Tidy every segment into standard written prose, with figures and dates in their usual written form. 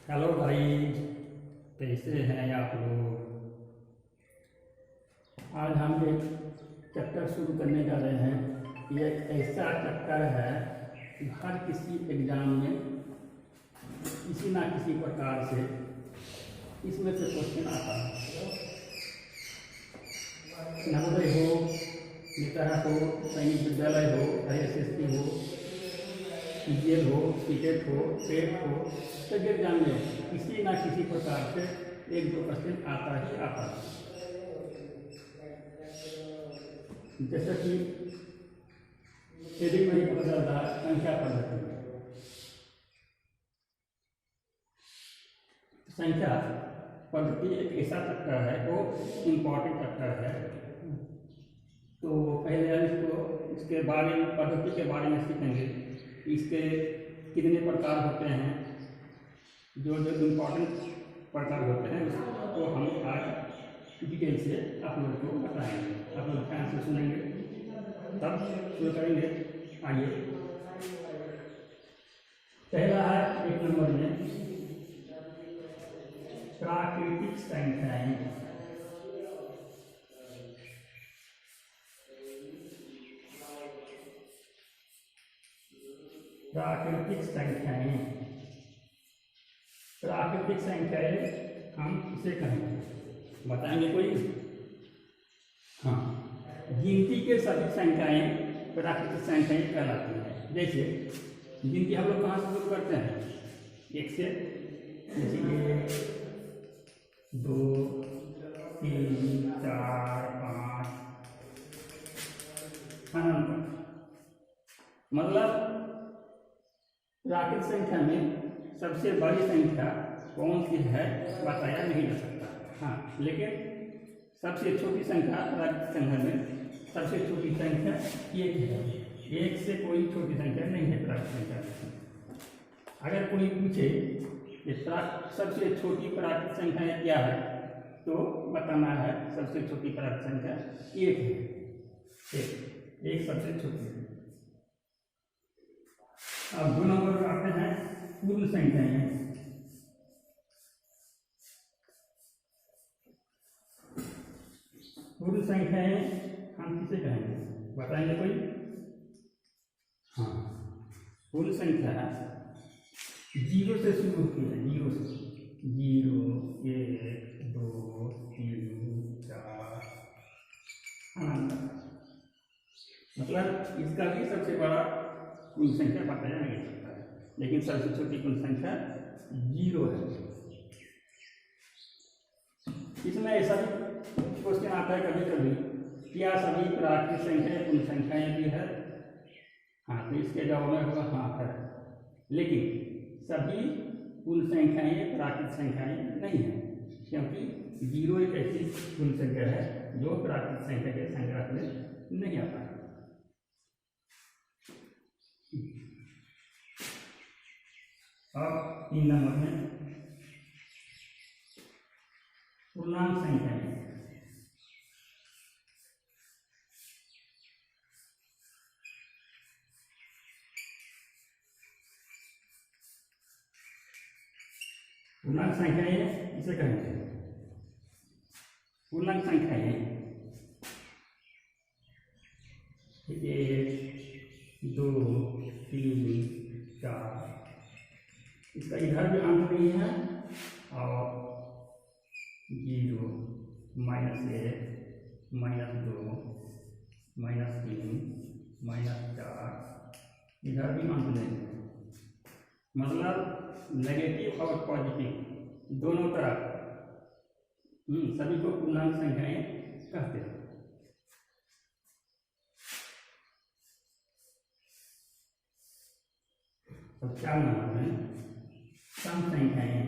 Hello भाई, कैसे हैं आप लोग। आज हम एक चैप्टर शुरू करने जा रहे हैं। ये एक ऐसा चैप्टर है कि हर किसी एग्जाम में किसी ना किसी प्रकार से इसमें से क्वेश्चन आता है। नवोदय हो, नितरा हो, सैनिक विद्यालय हो, ISSB हो, CGL हो, सीटेट हो, टेट हो, सभी एग्जाम में किसी ना किसी प्रकार से एक दो क्वेश्चन आता ही आता है। जैसे कि हेडिंग में ही पता चलता है संख्या पद्धति। संख्या पद्धति एक ऐसा चैप्टर है, वो इम्पोर्टेंट चैप्टर है। तो पहले हम इसके बारे में, पद्धति के बारे में सीखेंगे। इसके कितने प्रकार होते हैं, जो जो इम्पोर्टेंट प्रकार होते हैं उसको हम आज डिटेल से आप लोग को बताएंगे। आप लोग ध्यान से सुनेंगे तब शुरू करेंगे। आइए, पहला है 1 नंबर में प्राकृतिक संख्याएं। प्राकृतिक संख्याएं, प्राकृतिक संख्याएं हम किसे कहेंगे, बताएंगे कोई? हाँ, गिनती के सभी संख्याएं प्राकृतिक संख्याएं कहलाती हैं। जैसे गिनती हम लोग कहाँ से शुरू करते हैं? 1 से, जैसे 1, 2, 3, 4, 5, अनंत। मतलब प्राकृतिक संख्या में सबसे बड़ी संख्या कौन सी है बताया नहीं जा सकता। हाँ, लेकिन सबसे छोटी संख्या प्राकृतिक संख्या में सबसे छोटी संख्या 1 है। 1 से कोई छोटी संख्या नहीं है प्राकृतिक संख्या में। अगर कोई पूछे कि सबसे छोटी प्राकृतिक संख्या क्या है, तो बताना है सबसे छोटी प्राकृतिक संख्या 1 है। एक सबसे छोटी है। अब 2 नंबर पर आते हैं पूर्ण संख्याएं। पूर्ण संख्याएं हम किसे कहेंगे, बताएंगे कोई? हाँ, पूर्ण संख्या 0 से शुरू होती है। 0 से, 0, 1, 2, 3, 4 अनंत। मतलब इसका भी सबसे बड़ा पूर्ण संख्या बताया नहीं जा सकता है, लेकिन सबसे छोटी पूर्ण संख्या 0 है। इसमें ऐसा भी क्वेश्चन आता है कभी कभी, क्या सभी प्राकृतिक संख्याएं पूर्ण संख्याएं भी है? हाँ, तो इसके जवाब में होगा हाँ है, लेकिन सभी पूर्ण संख्याएं प्राकृतिक संख्याएं नहीं है, क्योंकि 0 एक ऐसी पूर्ण संख्या है जो प्राकृतिक संख्या के संग्रह में नहीं आता है। अब 3 नंबर में पूर्णांक संख्याएं। पूर्णांक संख्याएं इसे कहेंगे। पूर्णांक संख्याएं 1, 2, 3, 4, इसका इधर भी अंक नहीं है, और 0, -1, -2, -3, -4, इधर भी अंक नहीं है। मतलब नेगेटिव और पॉजिटिव दोनों तरफ सभी को पूर्णांक संख्याएं कहते हैं। तो 4 नंबर में सम संख्याएं।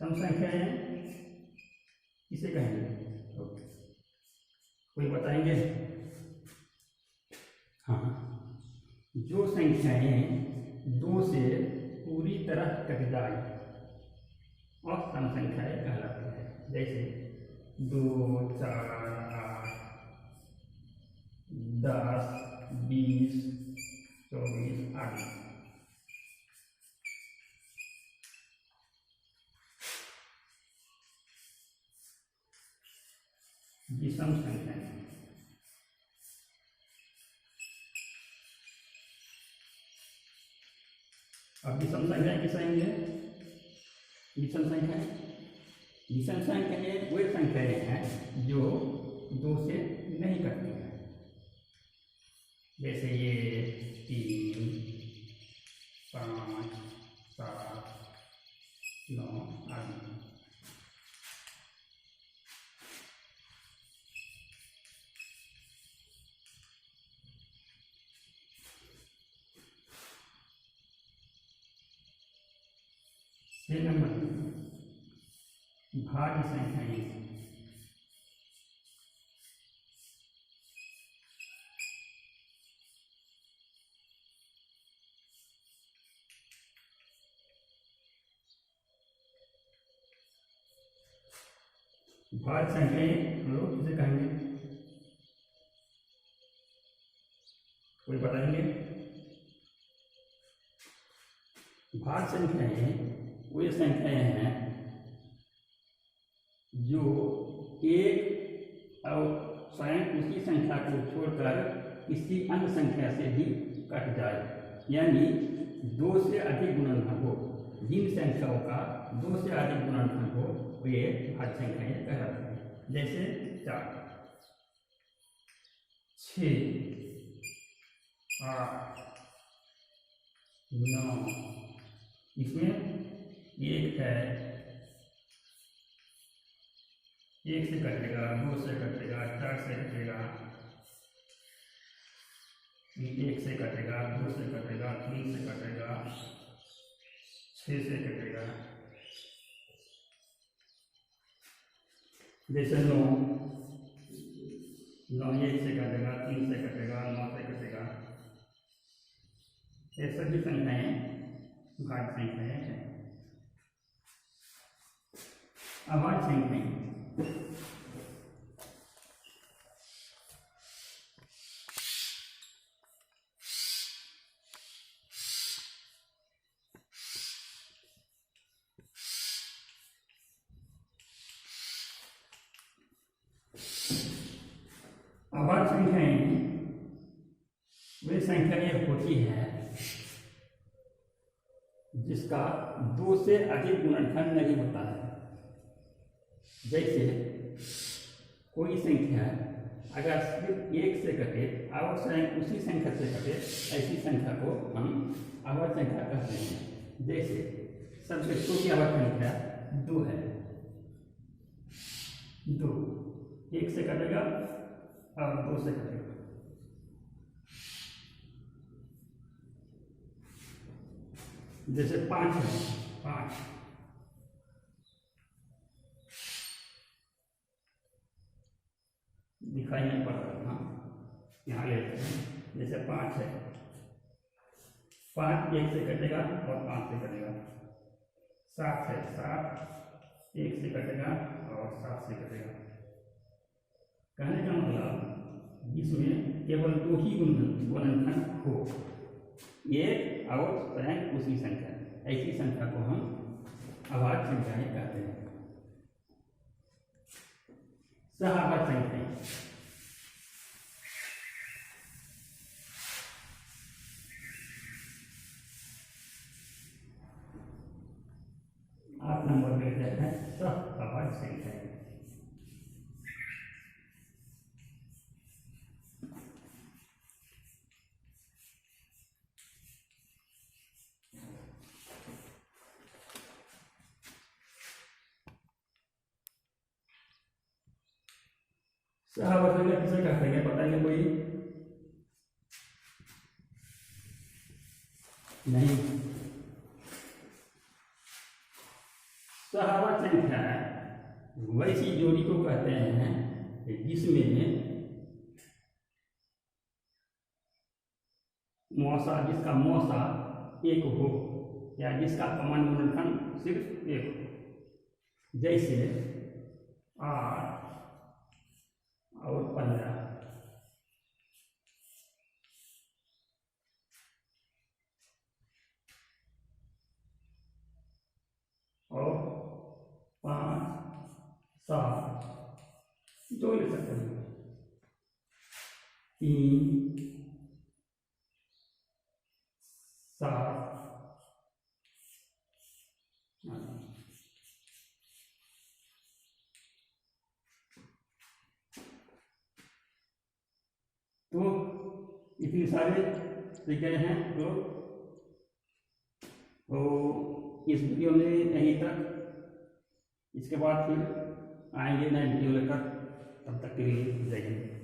सम संख्याएं किसे कहेंगे, कोई बताएंगे? हाँ, जो संख्याएं 2 से पूरी तरह कट जाए और सम संख्याएं कहलाती है। जैसे 2, 4, 8, 10, 20, 24 आदि। विषम संख्याएं। अब विषम संख्याएं किस आएंगे? विषम संख्याएं वे संख्याएं हैं जो 2 से नहीं कटती हैं, जैसे ये 3, 5, 7, 9 आदि। नंबर भाज्य संख्याएं। भाज्य संख्याएं हम लोग किसे कहेंगे? कोई बताएंगे? भाज्य संख्याएं वे संख्याएं हैं जो एक और स्वयं उसी संख्या को छोड़कर किसी अन्य संख्या से भी कट जाए, यानी 2 से अधिक गुणनफल हो। जिन संख्याओं का 2 से अधिक गुणनफल हो वे भाज्य संख्याएं कहलाती हैं। जैसे 4, 6, 8, 9, इसमें 1 है, 1 से कटेगा, 2 से कटेगा, 4 से कटेगा, 1 से कटेगा, 2 से कटेगा, 3 से कटेगा, 6 से कटेगा। जैसे 9 1 से कटेगा, 3 से कटेगा, 9 से कटेगा। ये सभी संख्याएं भाज्य संख्याएं हैं। अभाज्य संख्याएं। अभाज्य संख्याएं वे संख्याएं होती है जिसका 2 से अधिक गुणनफल नहीं होता है। जैसे कोई संख्या अगर सिर्फ 1 से कटे और स्वयं उसी संख्या से कटे, ऐसी संख्या को हम अभाज्य संख्या कहते हैं। जैसे सबसे छोटी अभाज्य संख्या 2 है। 2 1 से कटेगा और 2 से कटेगा। जैसे 5 है, 5 दिखाई नहीं पड़ रहा। हाँ, यहाँ लेते हैं। जैसे 5 है, 5 1 से कटेगा और 5 से कटेगा। 7 है, 7 1 से कटेगा और 7 से कटेगा। कहने का मतलब इसमें केवल 2 ही गुणनफल हो, 1 और स्वयं उसी संख्या। ऐसी संख्या को हम अभाज्य संख्याएं कहते हैं। सहाभाज्य संख्याएं। 8 नंबर में कहते हैं सहाभाज्य संख्याएं। सहाभाज्य संख्या किसे कहते हैं, बताएंगे कोई? नहीं। सहाभाज्य संख्या वैसी जोड़ी को कहते हैं जिसमें मौसा, जिसका मौसा 1 हो या जिसका कमान गुणनफल सिर्फ 1 हो। जैसे 8 और 15, 7 2 ले सकते हैं, 3 7 तो इतनी सारे तरीके हैं। तो इस वीडियो में यहीं तक, इसके बाद फिर आएंगे नए वीडियो लेकर, तब तक के लिए जय हिंद।